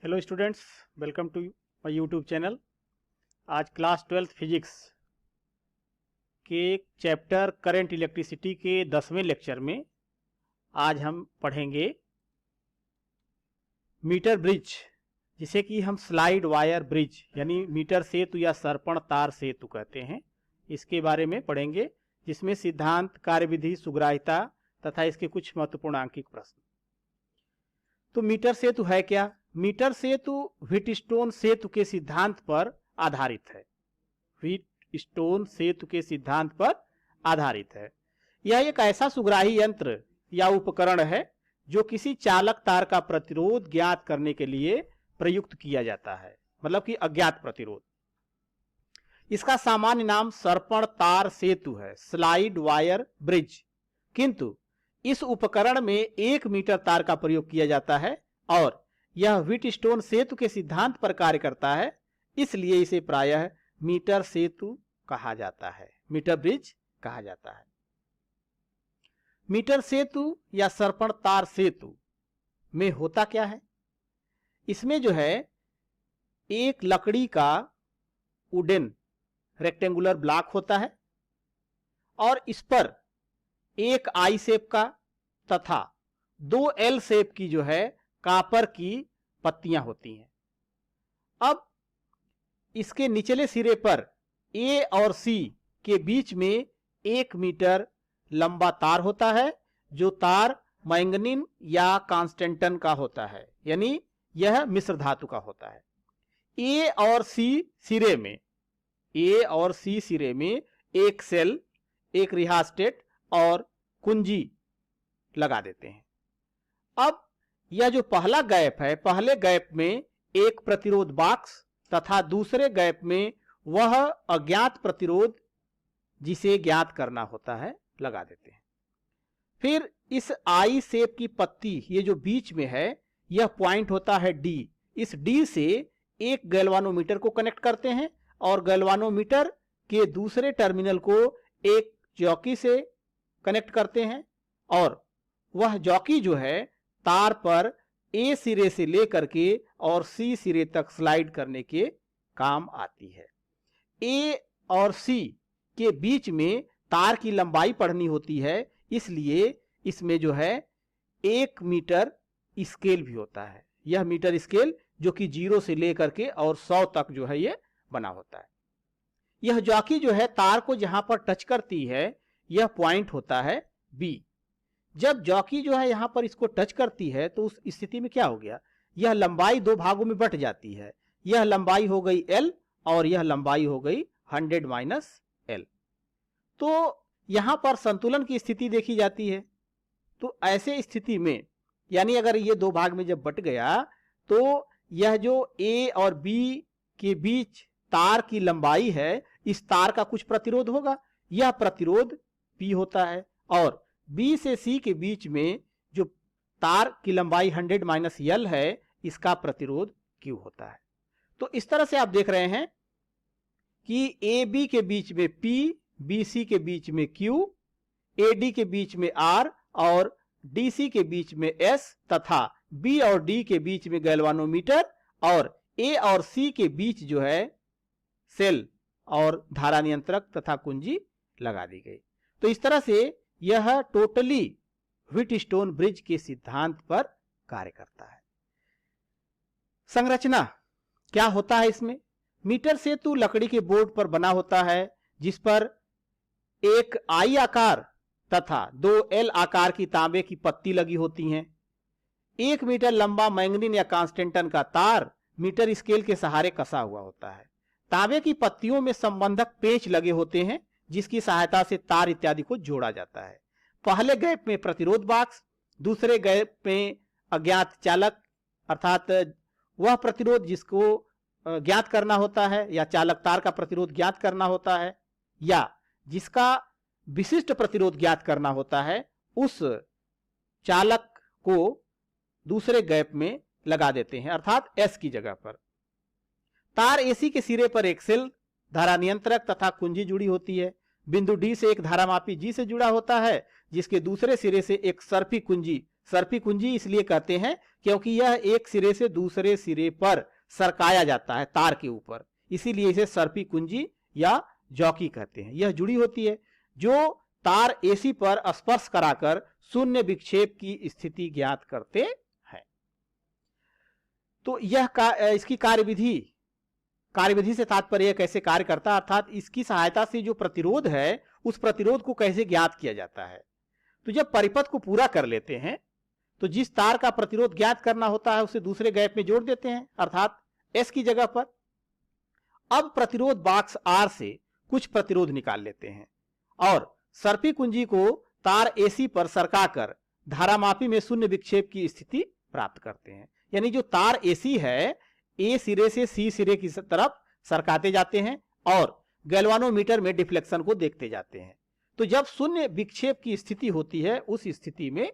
Hello students, welcome to my YouTube channel. आज class 12th physics के chapter current electricity के 10वें lecture में आज हम पढ़ेंगे मीटर ब्रिज, जिसे कि हम स्लाइड वायर ब्रिज यानी मीटर सेतु या सर्पण तार सेतु कहते हैं। इसके बारे में पढ़ेंगे, जिसमें सिद्धांत, कार्यविधि, सुग्राह्यता तथा इसके कुछ महत्वपूर्ण आंकिक प्रश्न। तो मीटर सेतु है क्या? मीटर सेतु व्हीटस्टोन सेतु के सिद्धांत पर आधारित है। व्हीटस्टोन सेतु के सिद्धांत पर आधारित है। यह एक ऐसा सुग्राही यंत्र या उपकरण है जो किसी चालक तार का प्रतिरोध ज्ञात करने के लिए प्रयुक्त किया जाता है, मतलब कि अज्ञात प्रतिरोध। इसका सामान्य नाम सर्पण तार सेतु है, स्लाइड वायर ब्रिज। किंतु इस उपकरण में 1 मीटर तार का प्रयोग किया जाता है और यह व्हीटस्टोन सेतु के सिद्धांत पर कार्य करता है, इसलिए इसे प्रायः मीटर सेतु कहा जाता है, मीटर ब्रिज कहा जाता है। मीटर सेतु या सर्पण तार सेतु में होता क्या है? इसमें जो है एक लकड़ी का वुडन रेक्टेंगुलर ब्लॉक होता है और इस पर एक आई शेप का तथा 2 एल शेप की जो है कापर की पत्तियां होती हैं। अब इसके निचले सिरे पर ए और सी के बीच में 1 मीटर लंबा तार होता है, जो तार मैंगनीज या कांस्टेंटन का होता है, यानी यह मिश्र धातु का होता है। ए और सी सिरे में एक सेल, एक रिहास्टेट और कुंजी लगा देते हैं। अब यह जो पहला गैप है, पहले गैप में एक प्रतिरोध बॉक्स तथा दूसरे गैप में वह अज्ञात प्रतिरोध जिसे ज्ञात करना होता है लगा देते हैं। फिर इस आई शेप की पत्ती, ये जो बीच में है, यह पॉइंट होता है डी। इस डी से एक गैल्वानोमीटर को कनेक्ट करते हैं और गैल्वानोमीटर के दूसरे टर्मिनल को एक जॉकी से कनेक्ट करते हैं और वह जॉकी जो है तार पर ए सिरे से लेकर के और सी सिरे तक स्लाइड करने के काम आती है। ए और सी के बीच में तार की लंबाई पढ़नी होती है, इसलिए इसमें जो है 1 मीटर स्केल भी होता है। यह मीटर स्केल जो कि 0 से लेकर के और 100 तक जो है ये बना होता है। यह जॉकी जो है तार को जहां पर टच करती है, यह पॉइंट होता है बी। जब जॉकी जो है यहां पर इसको टच करती है तो उस स्थिति में क्या हो गया, यह लंबाई 2 भागों में बट जाती है। यह लंबाई हो गई L और यह लंबाई हो गई 100 - L। तो यहां पर संतुलन की स्थिति देखी जाती है। तो ऐसे स्थिति में, यानी अगर ये 2 भाग में जब बट गया तो यह जो A और B के बीच तार की लंबाई है, इस तार का कुछ प्रतिरोध होगा, यह प्रतिरोध P होता है। और B से C के बीच में जो तार की लंबाई 100 - L है, इसका प्रतिरोध Q होता है। तो इस तरह से आप देख रहे हैं कि AB के बीच में P, BC के बीच में Q, AD के बीच में R और DC के बीच में S तथा B और D के बीच में गैल्वानोमीटर और A और C के बीच जो है सेल और धारा नियंत्रक तथा कुंजी लगा दी गई। तो इस तरह से यह टोटली व्हीटस्टोन ब्रिज के सिद्धांत पर कार्य करता है। संरचना क्या होता है इसमें? मीटर सेतु लकड़ी के बोर्ड पर बना होता है, जिस पर एक आई आकार तथा 2 एल आकार की तांबे की पत्ती लगी होती हैं। 1 मीटर लंबा मैंगनीज या कांस्टेंटन का तार मीटर स्केल के सहारे कसा हुआ होता है। तांबे की पत्तियों में संबंधक पेंच लगे होते हैं, जिसकी सहायता से तार इत्यादि को जोड़ा जाता है। पहले गैप में प्रतिरोध बॉक्स, दूसरे गैप में अज्ञात चालक, अर्थात वह प्रतिरोध जिसको ज्ञात करना होता है या चालक तार का प्रतिरोध ज्ञात करना होता है या जिसका विशिष्ट प्रतिरोध ज्ञात करना होता है, उस चालक को दूसरे गैप में लगा देते हैं, अर्थात S की जगह पर। तार AC के सिरे पर एक सेल, धारा नियंत्रक तथा कुंजी जुड़ी होती है। बिंदु D से एक धारामापी G से जुड़ा होता है, जिसके दूसरे सिरे से एक सर्पी कुंजी सर्पी कुंजी इसलिए कहते हैं क्योंकि यह एक सिरे से दूसरे सिरे पर सरकाया जाता है तार के ऊपर, इसीलिए इसे सर्पी कुंजी या जॉकी कहते हैं। यह जुड़ी होती है जो तार एसी पर स्पर्श कराकर शून्य विक्षेप की स्थिति ज्ञात करते हैं। तो यह इसकी कार्यविधि से तात्पर्य कैसे कार्य करता है, अर्थात इसकी सहायता से जो प्रतिरोध है उस प्रतिरोध को कैसे ज्ञात किया जाता है। तो जब परिपथ को पूरा कर लेते हैं तो जिस तार का प्रतिरोध ज्ञात करना होता है उसे दूसरे गैप में जोड़ देते हैं, अर्थात एस की जगह पर। अब प्रतिरोध बॉक्स आर से कुछ प्रतिरोध निकाल लेते हैं और सर्पी कुंजी को तार एसी पर सरकाकर धारामापी में शून्य विक्षेप की स्थिति प्राप्त करते हैं। यानी जो तार एसी है ए सिरे से सी सिरे की तरफ सरकाते जाते हैं और गैल्वानोमीटर में डिफ्लेक्शन को देखते जाते हैं। तो जब शून्य विक्षेप की स्थिति होती है उस स्थिति में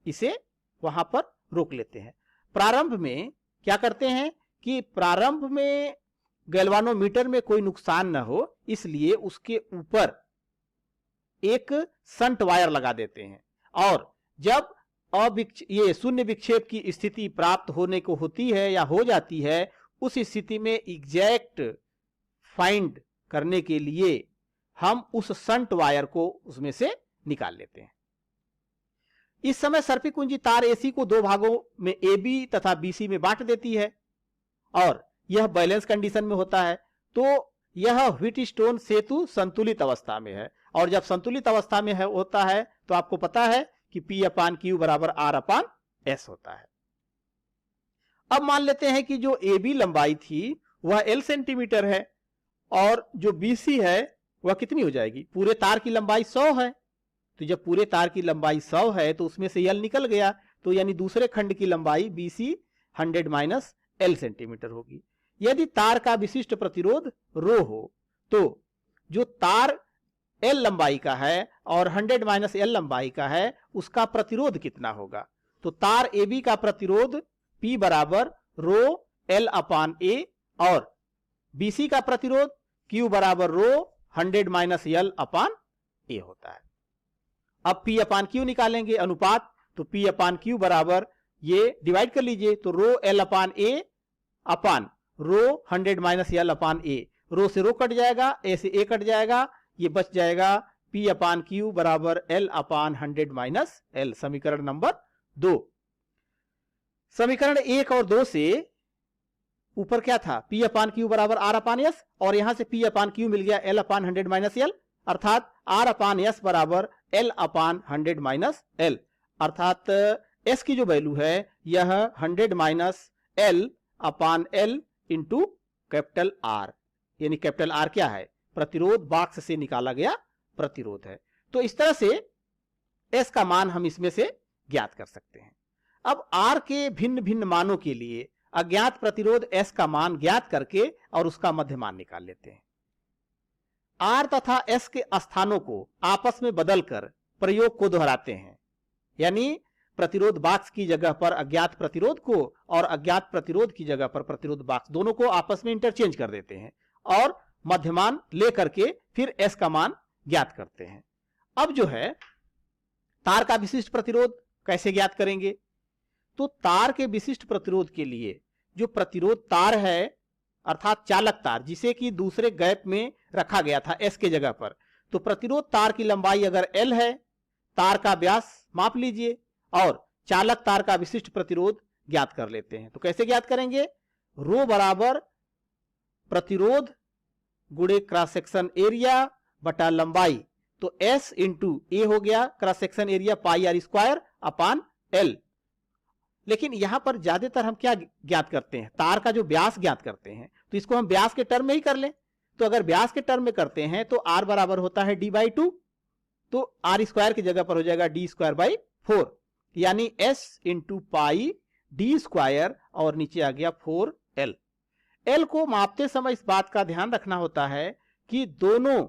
इसे वहां पर रोक लेते हैं। प्रारंभ में क्या करते हैं कि प्रारंभ में गैल्वानोमीटर में कोई नुकसान न हो इसलिए उसके ऊपर एक शंट वायर लगा देते हैं और जब ये शून्य विक्षेप की स्थिति प्राप्त होने को होती है या हो जाती है उस स्थिति में एग्जैक्ट फाइंड करने के लिए हम उस शंट वायर को उसमें से निकाल लेते हैं। इस समय सर्पी कुंजी तार एसी को दो भागों में ए बी तथा बी सी में बांट देती है और यह बैलेंस कंडीशन में होता है। तो यह व्हीटस्टोन सेतु संतुलित अवस्था में है और जब संतुलित अवस्था में होता है तो आपको पता है कि P/Q बराबर R/S होता है। अब मान लेते हैं कि जो AB लंबाई थी वह L सेंटीमीटर है और जो BC है वह कितनी हो जाएगी, पूरे तार की लंबाई 100 है। तो जब पूरे तार की लंबाई 100 है तो उसमें से L निकल गया, तो यानी दूसरे खंड की लंबाई BC 100 माइनस L सेंटीमीटर होगी। यदि तार का विशिष्ट प्रतिरोध रो हो तो जो तार L लंबाई का है और 100 माइनस L लंबाई का है उसका प्रतिरोध कितना होगा। तो तार AB का प्रतिरोध P बराबर रो L/A और BC का प्रतिरोध Q बराबर रो 100 माइनस L/A होता है। अब P/Q निकालेंगे अनुपात, तो P/Q बराबर ये डिवाइड कर लीजिए, तो रो L/A अपान रो 100 माइनस L/A, रो से रो कट जाएगा, A से A कट जाएगा, ये बच जाएगा P/Q बराबर L/100 माइनस L। समीकरण नंबर 2। समीकरण 1 और 2 से ऊपर क्या था, P/Q बराबर R/S और यहां से P/Q मिल गया L/100 माइनस L, अर्थात R/S बराबर L/100 माइनस L, अर्थात S की जो वैल्यू है यह 100 minus L/L into capital R, यानी कैपिटल R क्या है, प्रतिरोध बॉक्स से निकाला गया प्रतिरोध है। तो इस तरह से S का मान हम इसमें से ज्ञात कर सकते हैं। अब R के भिन्न भिन्न मानों के लिए अज्ञात प्रतिरोध S का मान ज्ञात करके और उसका मध्य मान निकाल लेते हैं। R तथा S के स्थानों को आपस में बदलकर प्रयोग को दोहराते हैं, यानी प्रतिरोध बॉक्स की जगह पर अज्ञात प्रतिरोध को और अज्ञात प्रतिरोध की जगह पर प्रतिरोध बॉक्स, दोनों को आपस में इंटरचेंज कर देते हैं और मध्यमान लेकर के फिर S का मान ज्ञात करते हैं। अब जो है तार का विशिष्ट प्रतिरोध कैसे ज्ञात करेंगे, तो तार के विशिष्ट प्रतिरोध के लिए जो प्रतिरोध तार है अर्थात चालक तार जिसे कि दूसरे गैप में रखा गया था S के जगह पर, तो प्रतिरोध तार की लंबाई अगर L है, तार का व्यास माप लीजिए और चालक तार का विशिष्ट प्रतिरोध ज्ञात कर लेते हैं। तो कैसे ज्ञात करेंगे, रो बराबर प्रतिरोध गुणे क्रॉस सेक्शन एरिया बटा लंबाई, तो S इंटू ए हो गया cross section area pi R square upon L। लेकिन यहां पर ज्यादातर हम क्या ज्ञात करते हैं, तार का जो व्यास ज्ञात करते हैं, तो इसको हम व्यास के टर्म में ही कर लें। तो अगर व्यास के टर्म में करते हैं तो R बराबर होता है D/2, तो R स्क्वायर की जगह पर हो जाएगा D²/4, यानी S into pi D square और नीचे आ गया 4L। L को मापते समय इस बात का ध्यान रखना होता है कि दोनों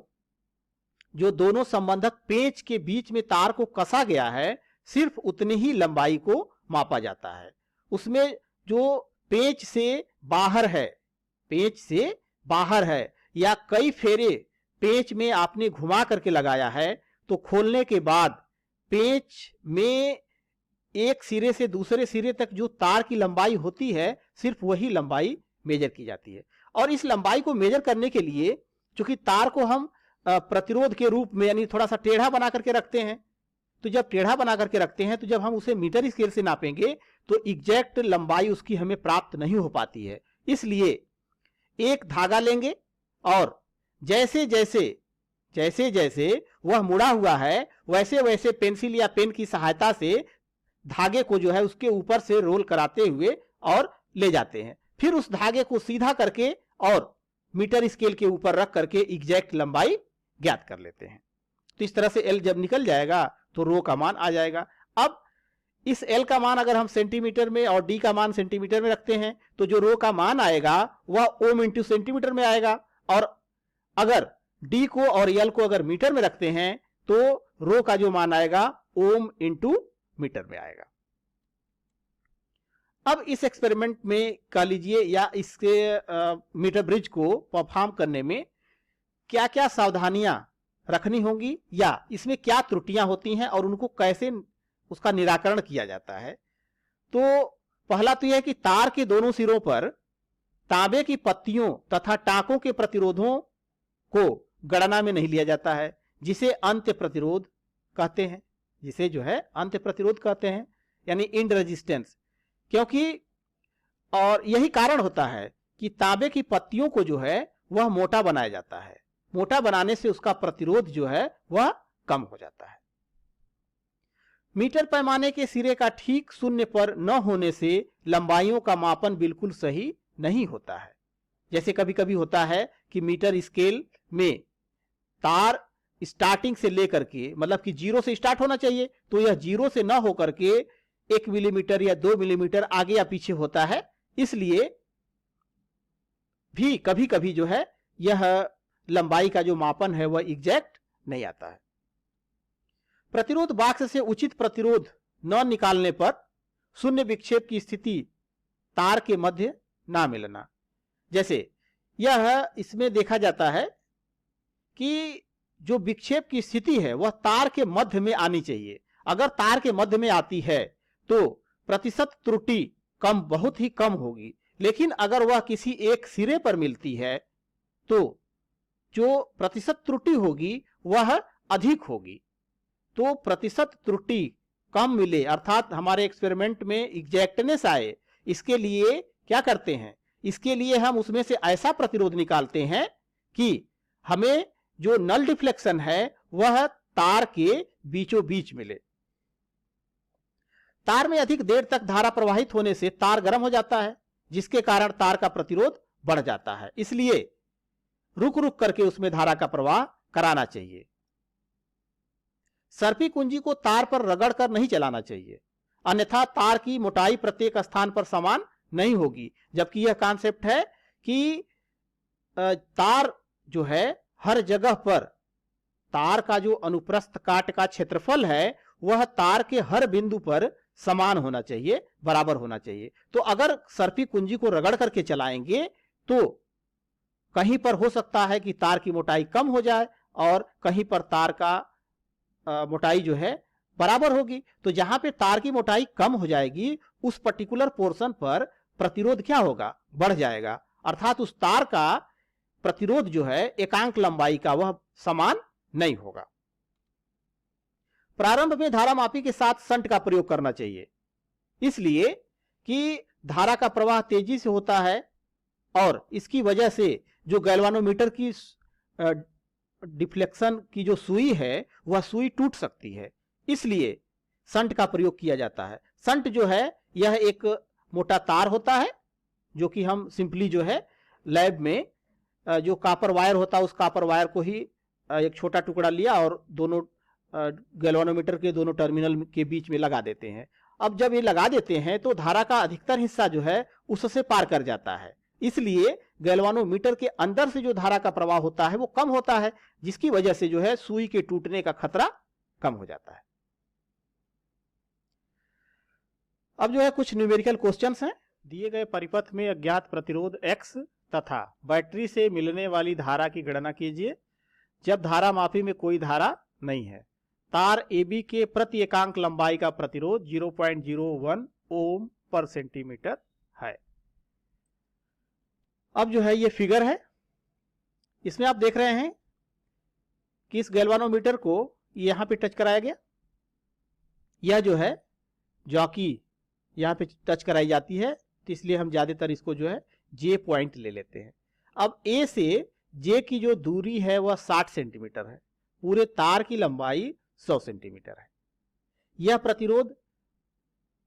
संबंधक पेंच के बीच में तार को कसा गया है सिर्फ उतनी ही लंबाई को मापा जाता है। उसमें जो पेंच से बाहर है या कई फेरे पेंच में आपने घुमा करके लगाया है, तो खोलने के बाद पेंच में एक सिरे से दूसरे सिरे तक जो तार की लंबाई होती है सिर्फ वही लंबाई मेजर की जाती है। और इस लंबाई को मेजर करने के लिए चूंकि तार को हम प्रतिरोध के रूप में यानी थोड़ा सा टेढ़ा बना करके रखते हैं, तो जब टेढ़ा बना करके रखते हैं तो जब हम उसे मीटर स्केल से नापेंगे तो एग्जैक्ट लंबाई उसकी हमें प्राप्त नहीं हो पाती है। इसलिए एक धागा लेंगे और जैसे जैसे वह मुड़ा हुआ है वैसे वैसे पेंसिल या पेन की सहायता से धागे को जो है उसके ऊपर से रोल कराते हुए और ले जाते हैं। फिर उस धागे को सीधा करके और मीटर स्केल के ऊपर रख करके एग्जैक्ट लंबाई ज्ञात कर लेते हैं। तो इस तरह से एल जब निकल जाएगा तो रो का मान आ जाएगा। अब इस एल का मान अगर हम सेंटीमीटर में और डी का मान सेंटीमीटर में रखते हैं तो जो रो का मान आएगा वह ओम इंटू सेंटीमीटर में आएगा, और अगर डी को और एल को अगर मीटर में रखते हैं तो रो का जो मान आएगा ओम इंटू मीटर में आएगा। अब इस एक्सपेरिमेंट में कह लीजिए या इसके मीटर ब्रिज को परफॉर्म करने में क्या क्या सावधानियां रखनी होंगी या इसमें क्या त्रुटियां होती हैं और उनको कैसे उसका निराकरण किया जाता है। तो पहला तो यह है कि तार के दोनों सिरों पर तांबे की पत्तियों तथा टांकों के प्रतिरोधों को गणना में नहीं लिया जाता है, जिसे अंत्य प्रतिरोध कहते हैं, जिसे जो है अंत्य प्रतिरोध कहते हैं यानी इंड रेजिस्टेंस। क्योंकि और यही कारण होता है कि तांबे की पत्तियों को जो है वह मोटा बनाया जाता है, मोटा बनाने से उसका प्रतिरोध जो है वह कम हो जाता है। मीटर पैमाने के सिरे का ठीक शून्य पर न होने से लंबाइयों का मापन बिल्कुल सही नहीं होता है। जैसे कभी कभी होता है कि मीटर स्केल में तार स्टार्टिंग से लेकर के मतलब कि 0 से स्टार्ट होना चाहिए तो यह 0 से न होकर के 1 मिलीमीटर या 2 मिलीमीटर आगे या पीछे होता है, इसलिए भी कभी कभी जो है यह लंबाई का जो मापन है वह एग्जैक्ट नहीं आता है। प्रतिरोध बाक्स से उचित प्रतिरोध न निकालने पर शून्य विक्षेप की स्थिति तार के मध्य ना मिलना। जैसे यह इसमें देखा जाता है कि जो विक्षेप की स्थिति है वह तार के मध्य में आनी चाहिए। अगर तार के मध्य में आती है तो प्रतिशत त्रुटि बहुत ही कम होगी, लेकिन अगर वह किसी एक सिरे पर मिलती है तो जो प्रतिशत त्रुटि होगी वह अधिक होगी। तो प्रतिशत त्रुटि कम मिले अर्थात हमारे एक्सपेरिमेंट में एग्जैक्टनेस आए, इसके लिए क्या करते हैं, इसके लिए हम उसमें से ऐसा प्रतिरोध निकालते हैं कि हमें जो नल डिफ्लेक्शन है वह तार के बीचों बीच मिले। तार में अधिक देर तक धारा प्रवाहित होने से तार गर्म हो जाता है, जिसके कारण तार का प्रतिरोध बढ़ जाता है। इसलिए रुक रुक करके उसमें धारा का प्रवाह कराना चाहिए। सर्पी कुंजी को तार पर रगड़ कर नहीं चलाना चाहिए, अन्यथा तार की मोटाई प्रत्येक स्थान पर समान नहीं होगी। जबकि यह कॉन्सेप्ट है कि तार जो है हर जगह पर तार का जो अनुप्रस्थ काट का क्षेत्रफल है वह तार के हर बिंदु पर समान होना चाहिए, बराबर होना चाहिए। तो अगर सर्पी कुंजी को रगड़ करके चलाएंगे तो कहीं पर हो सकता है कि तार की मोटाई कम हो जाए और कहीं पर तार का मोटाई जो है बराबर होगी। तो जहां पे तार की मोटाई कम हो जाएगी उस पर्टिकुलर पोर्शन पर प्रतिरोध क्या होगा, बढ़ जाएगा, अर्थात उस तार का प्रतिरोध जो है एकांक लंबाई का वह समान नहीं होगा। प्रारंभ में धारा मापी के साथ शंट का प्रयोग करना चाहिए, इसलिए कि धारा का प्रवाह तेजी से होता है और इसकी वजह से जो गैल्वानोमीटर की डिफ्लेक्शन की जो सुई है वह सुई टूट सकती है, इसलिए शंट का प्रयोग किया जाता है। शंट जो है यह एक मोटा तार होता है जो कि हम सिंपली जो है लैब में जो कॉपर वायर होता है उस कॉपर वायर को ही एक छोटा टुकड़ा लिया और दोनों गैल्वानोमीटर के दोनों टर्मिनल के बीच में लगा देते हैं। अब जब ये लगा देते हैं तो धारा का अधिकतर हिस्सा जो है उससे पार कर जाता है, इसलिए गैल्वानोमीटर के अंदर से जो धारा का प्रवाह होता है वो कम होता है, जिसकी वजह से जो है सुई के टूटने का खतरा कम हो जाता है। अब जो है कुछ न्यूमेरिकल क्वेश्चंस हैं। दिए गए परिपथ में अज्ञात प्रतिरोध X तथा बैटरी से मिलने वाली धारा की गणना कीजिए जब धारा मापी में कोई धारा नहीं है। तार AB के प्रति एकांक लंबाई का प्रतिरोध 0.01 ओम पर सेंटीमीटर है। अब जो है ये फिगर है, इसमें आप देख रहे हैं कि इस गैल्वानोमीटर को यहां पे टच कराया गया। यह जो है जॉकी यहां पे टच कराई जाती है, तो इसलिए हम ज्यादातर इसको जो है J पॉइंट ले लेते हैं। अब A से J की जो दूरी है वह 60 सेंटीमीटर है, पूरे तार की लंबाई 100 सेंटीमीटर है। यह प्रतिरोध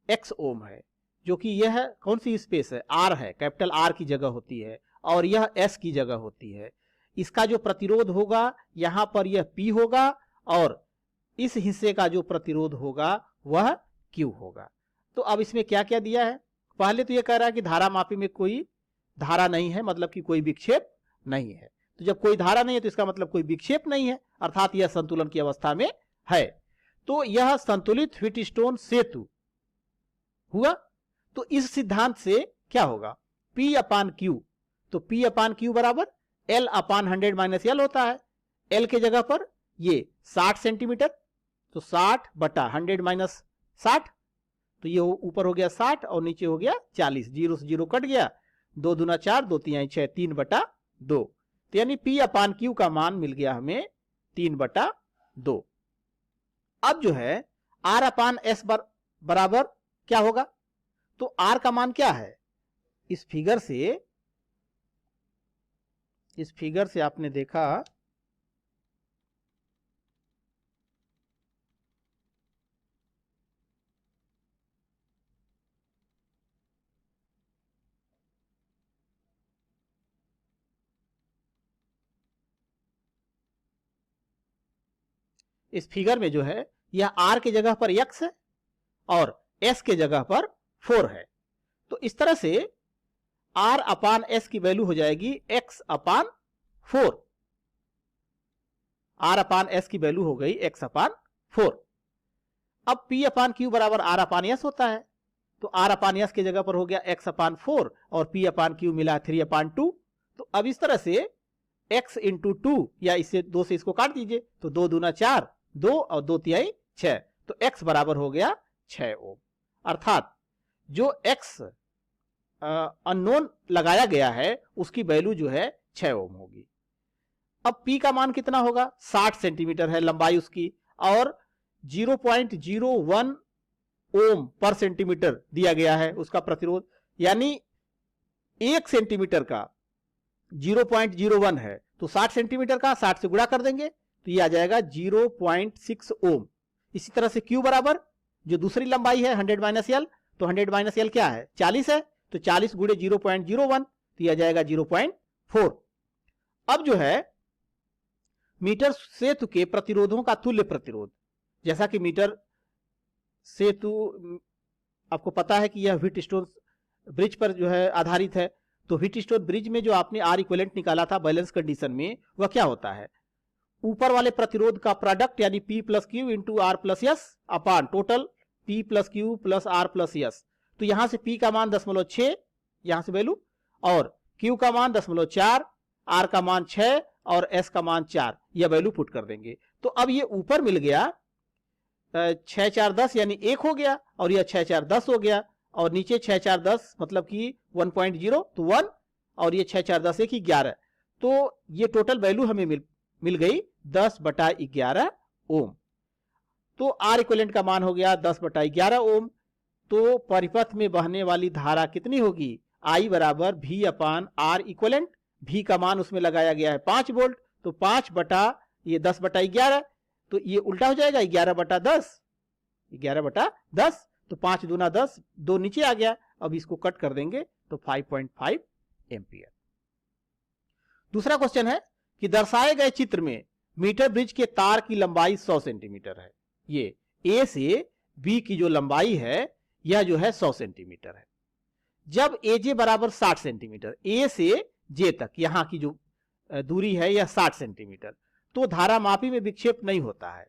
X ओम है, जो कि यह कौन सी स्पेस है, R है, कैपिटल R की जगह होती है, और यह S की जगह होती है। इसका जो प्रतिरोध होगा यहां पर यह P होगा, और इस हिस्से का जो प्रतिरोध होगा वह Q होगा। तो अब इसमें क्या क्या दिया है, पहले तो यह कह रहा है कि धारा मापी में कोई धारा नहीं है, मतलब कि कोई विक्षेप नहीं है। तो जब कोई धारा नहीं है तो इसका मतलब कोई विक्षेप नहीं है, अर्थात यह संतुलन की अवस्था में है। तो यह संतुलित व्हीटस्टोन सेतु हुआ। तो इस सिद्धांत से क्या होगा, P अपान Q, तो P अपान Q बराबर L अपान 100 माइनस L होता है। L के जगह पर ये 60 सेंटीमीटर, तो 60 बटा 100 माइनस 60, तो ये ऊपर हो गया 60 और नीचे हो गया 40, 0 से 0 कट गया, 2 दूना 4, 2 तिहाई 6, 3 बटा 2। तो यानी P अपान Q का मान मिल गया हमें 3 बटा 2। अब जो है R अपान S बराबर क्या होगा, तो R का मान क्या है, इस फिगर से आपने देखा इस फिगर में जो है यह R के जगह पर X है और S के जगह पर 4 है। तो इस तरह से R अपान S की वैल्यू हो जाएगी X अपान 4। R अपान S की वैल्यू हो गई X अपान 4। अब P अपान Q बराबर R अपान S होता है, तो R अपान S की जगह पर हो गया X अपान 4 और P अपान Q मिला 3 अपान 2। तो अब इस तरह से X इंटू 2, या इससे 2 से इसको काट दीजिए, तो 2 दूना 4, 2 और 2 तिहाई 6, तो X बराबर हो गया 6 ओम। अर्थात जो X अननोन लगाया गया है उसकी वैल्यू जो है 6 ओम होगी। अब P का मान कितना होगा, 60 सेंटीमीटर है लंबाई उसकी, और 0.01 ओम पर सेंटीमीटर दिया गया है उसका प्रतिरोध, यानी 1 सेंटीमीटर का 0.01 है, तो 60 सेंटीमीटर का 60 से गुणा कर देंगे तो ये आ जाएगा 0.6 ओम। इसी तरह से Q बराबर जो दूसरी लंबाई है 100 माइनस L, तो 100 माइनस L क्या है, 40 है, तो 40 गुणे 0.01 तो यह आ जाएगा 0.4। अब जो है मीटर सेतु के प्रतिरोधों का तुल्य प्रतिरोध, जैसा कि मीटर सेतु आपको पता है कि यह व्हीटस्टोन ब्रिज पर जो है आधारित है, तो व्हीटस्टोन ब्रिज में जो आपने R इक्विवेलेंट निकाला था बैलेंस कंडीशन में, वह क्या होता है, ऊपर वाले प्रतिरोध का प्रोडक्ट यानी P plus Q into R plus S upon total P plus Q plus R plus S। तो यहां से P का मान 0.6, यहां से वैल्यू, और Q का मान 0.4, R का मान 6 और S का मान 4, यह वैल्यू पुट कर देंगे। तो अब ये ऊपर मिल गया 6 4 10 यानी 1 हो गया, और यह 6 4 10 हो गया, और नीचे 6 4 10 मतलब कि 1.0 तो 1, और ये 6 4 10 1 11, तो ये टोटल वैल्यू हमें मिल गई 10/11 ओम। तो R इक्विवेलेंट का मान हो गया 10/11 ओम। तो परिपथ में बहने वाली धारा कितनी होगी, I बराबर V अपान R इक्विवेलेंट। V का मान उसमें लगाया गया है 5 वोल्ट, तो 5 बटा ये 10/11, तो ये उल्टा हो जाएगा 11/10, 11/10, तो 5 दूना 10, 2 नीचे आ गया, अब इसको कट कर देंगे तो 5.5 एम्पियर। दूसरा क्वेश्चन है कि दर्शाए गए चित्र में मीटर ब्रिज के तार की लंबाई 100 सेंटीमीटर है। ये A से B की जो लंबाई है यह जो है 100 सेंटीमीटर है। जब AJ बराबर 60 सेंटीमीटर, A से J तक यहां की जो दूरी है यह 60 सेंटीमीटर, तो धारा मापी में विक्षेप नहीं होता है।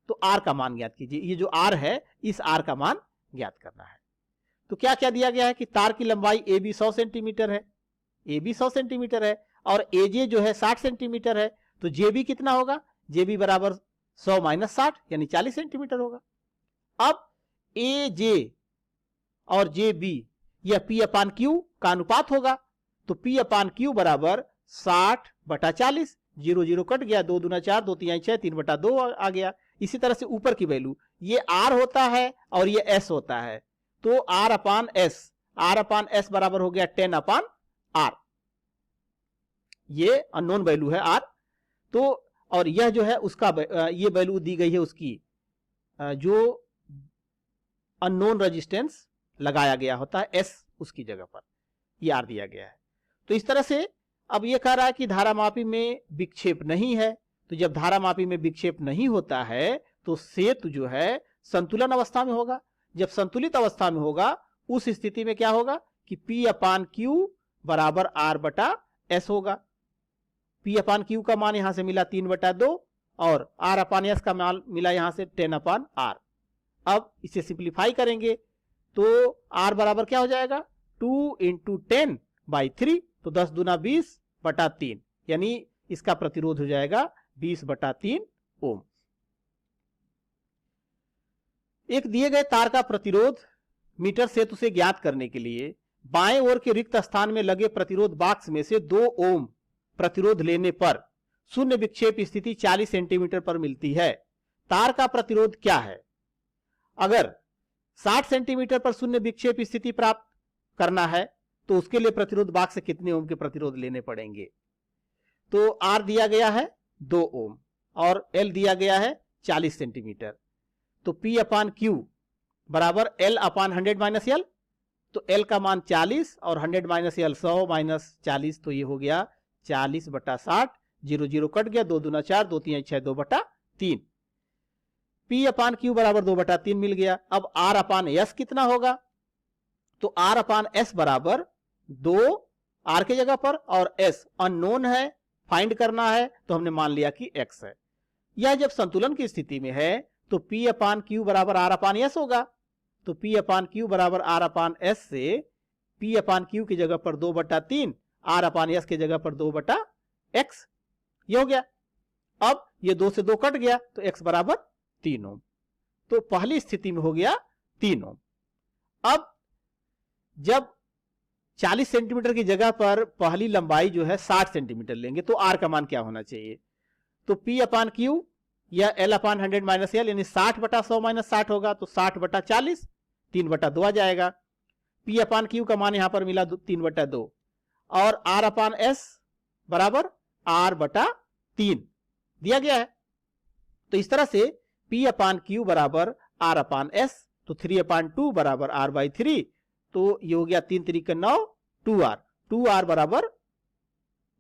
तो R का मान ज्ञात कीजिए। ये जो R है इस R का मान ज्ञात करना है। तो क्या क्या दिया गया है कि तार की लंबाई AB 100 सेंटीमीटर है, AB 100 सेंटीमीटर है, और AJ जो है 60 सेंटीमीटर है, तो JB कितना होगा, JB बराबर 100 माइनस 60 यानी 40 सेंटीमीटर होगा। अब ए जे और जे बी यह पी अपान क्यू का अनुपात होगा, तो पी अपान क्यू बराबर 60/40, 0 0 कट गया, 2 दूना 4, 2 3 6, 3/2 आ गया। इसी तरह से ऊपर की वैल्यू ये आर होता है और ये एस होता है, तो आर अपान एस बराबर हो गया 10/r, ये अननोन वैल्यू है आर। तो और यह जो है उसका ये वैल्यू दी गई है उसकी जो अननोन रेजिस्टेंस लगाया गया होता है एस, उसकी जगह पर ये आर दिया गया है। तो इस तरह से अब ये कह रहा है कि धारामापी में विक्षेप नहीं है, तो जब धारामापी में विक्षेप नहीं होता है तो सेतु जो है संतुलन अवस्था में होगा। जब संतुलित अवस्था में होगा उस स्थिति में क्या होगा कि P अपान क्यू बराबर R बटा S होगा। P अपान क्यू का मान यहां से मिला 3/2 और R अपान S का मान मिला यहां से 10/R। अब इसे सिंप्लीफाई करेंगे तो R बराबर क्या हो जाएगा 2 × 10/3, तो 10 दूना 20/3, यानी इसका प्रतिरोध हो जाएगा 20/3 ओम। एक दिए गए तार का प्रतिरोध मीटर सेतु से ज्ञात करने के लिए बाएं ओर के रिक्त स्थान में लगे प्रतिरोध बॉक्स में से 2 ओम प्रतिरोध लेने पर शून्य विक्षेप स्थिति 40 सेंटीमीटर पर मिलती है। तार का प्रतिरोध क्या है? अगर 60 सेंटीमीटर पर शून्य विक्षेप स्थिति प्राप्त करना है तो उसके लिए प्रतिरोध बॉक्स से कितने ओम के प्रतिरोध लेने पड़ेंगे? तो आर दिया गया है 2 ओम और एल दिया गया है 40 सेंटीमीटर, तो P अपान क्यू बराबर L अपान 100 माइनस एल, तो L का मान 40 और 100 माइनस एल 100 माइनस 40, तो ये हो गया 40/60, 0 0 कट गया, 2 दूना 4, 2 3 6, 2/3। P अपान क्यू बराबर 2/3 मिल गया। अब R अपान S कितना होगा? तो R अपान S बराबर 2 R के जगह पर और S अननोन है, फाइंड करना है, तो हमने मान लिया कि X है। यह जब संतुलन की स्थिति में है तो P अपान क्यू बराबर R अपान S होगा, तो P अपान क्यू बराबर R अपान S से P अपान क्यू की जगह पर 2/3, R अपान S की जगह पर 2/x, ये हो गया। अब ये 2 से 2 कट गया तो X बराबर 3 ओम, तो पहली स्थिति में हो गया 3 ओम। अब जब 40 सेंटीमीटर की जगह पर पहली लंबाई जो है 60 सेंटीमीटर लेंगे तो R का मान क्या होना चाहिए? तो P अपान क्यू या L अपान 100 माइनस एल यानी 60/100 माइनस 60 होगा, तो 60/40, 3/2 आ जाएगा। P अपान क्यू का मान यहां पर मिला 3/2 और R अपान S बराबर R/3 दिया गया है। तो इस तरह से P अपान क्यू बराबर R अपान S, तो 3/2 बराबर R/3, तो ये हो गया 3 3 9, 2R, 2R बराबर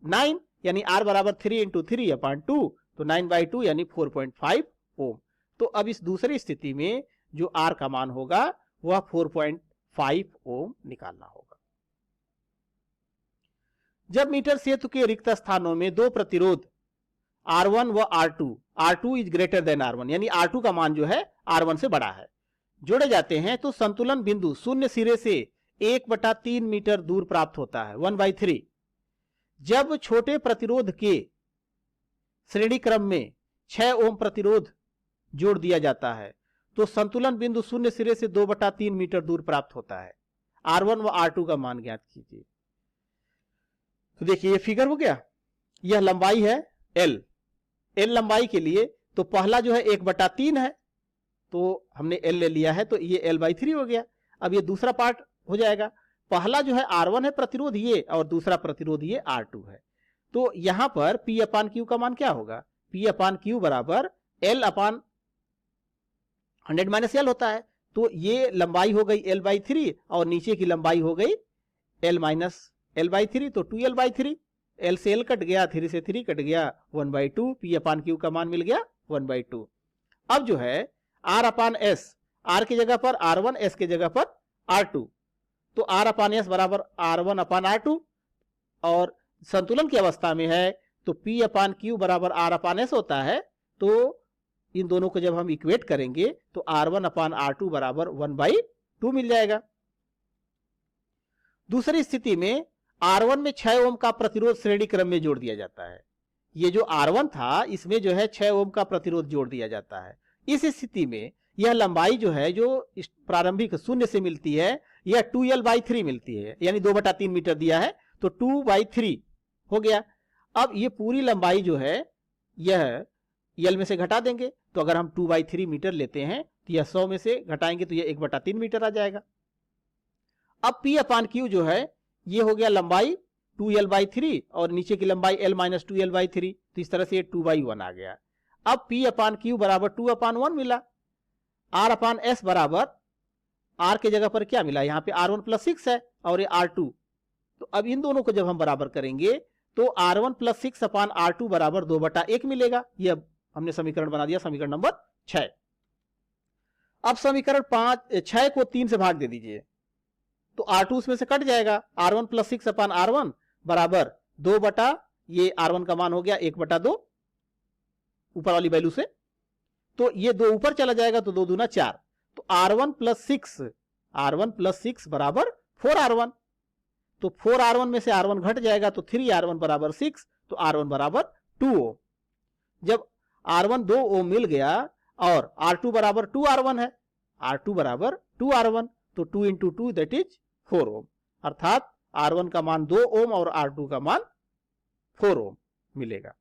9, यानी R बराबर 3 × 3/2, तो 9/2 यानी 4.5 ओम। तो अब इस दूसरी स्थिति में जो R का मान होगा वह 4.5 ओम निकालना होगा। जब मीटर सेतु के रिक्त स्थानों में दो प्रतिरोध R1 व R2 is greater than R1, यानी R2 का मान जो है R1 से बड़ा है, जोड़े जाते हैं तो संतुलन बिंदु शून्य सिरे से 1/3 मीटर दूर प्राप्त होता है, 1/3। जब छोटे प्रतिरोध के श्रेणी क्रम में 6 ओम प्रतिरोध जोड़ दिया जाता है तो संतुलन बिंदु शून्य सिरे से 2/3 मीटर दूर प्राप्त होता है। R1 व R2 का मान ज्ञात कीजिए। तो देखिए ये फिगर हो गया, यह लंबाई है L लंबाई के लिए तो पहला जो है 1/3 है, तो हमने L ले लिया है, तो ये L/3 हो गया। अब ये दूसरा पार्ट हो जाएगा, पहला जो है R1 है प्रतिरोध ये, और दूसरा प्रतिरोध ये R2 है। तो यहां पर P अपान क्यू का मान क्या होगा? P अपान क्यू बराबर L अपान 100 माइनस एल होता है, तो ये लंबाई हो गई L/3 और नीचे की लंबाई हो गई L माइनस L/3, तो 2L/3, L से L कट गया, 3 से 3 कट गया, 1/2, P अपान क्यू का मान मिल गया 1/2। अब जो है R अपान S, R की जगह पर R1, S की जगह पर R2, तो R अपान S बराबर R1 अपान R2, और संतुलन की अवस्था में है तो P अपान क्यू बराबर R अपान S होता है, तो इन दोनों को जब हम इक्वेट करेंगे तो R1 अपान R2 बराबर 1/2 मिल जाएगा। दूसरी स्थिति में R1 में 6 ओम का प्रतिरोध श्रेणी क्रम में जोड़ दिया जाता है, ये जो R1 था इसमें जो है 6 ओम का प्रतिरोध जोड़ दिया जाता है। इस स्थिति में यह लंबाई जो है जो प्रारंभिक शून्य से मिलती है यह 2l/3 मिलती है, यानी 2/3 मीटर दिया है तो 2/3 हो गया। अब ये पूरी लंबाई जो है यह l में से घटा देंगे, तो अगर हम 2/3 मीटर लेते हैं तो यह 100 में से घटाएंगे तो यह 1/3 मीटर आ जाएगा। अब P/Q जो है ये हो गया लंबाई 2l/3 और नीचे की लंबाई l-2l/3, तो इस तरह से ये 2/1 आ गया। अब P/Q बराबर 2/1 मिला। R/S बराबर R के जगह पर क्या मिला, यहाँ पे R1 + 6 है और ये R2, तो अब इन दोनों को जब हम बराबर करेंगे तो R1 + 6/R2 बराबर 2/1 मिलेगा। ये हमने समीकरण बना दिया, समीकरण नंबर 6। अब समीकरण 6 को 3 से भाग दे दीजिए तो R2 उसमें से कट जाएगा। R1 + 6/R1 बराबर 2 ये R1 का मान हो गया 1/2 ऊपर वाली वैल्यू से, तो ये 2 ऊपर चला जाएगा तो 2 दूना 4, तो R1 + 6 बराबर 4R1, तो 4R1 में से R1 घट जाएगा तो 3R1 बराबर 6, तो R1 बराबर 2 ओम। जब R1 2 ओम मिल गया और R2 बराबर 2R1 है, R2 बराबर 2R1, तो 2 × 2 दैट इज 4 ओम, अर्थात R1 का मान 2 ओम और R2 का मान 4 ओम मिलेगा।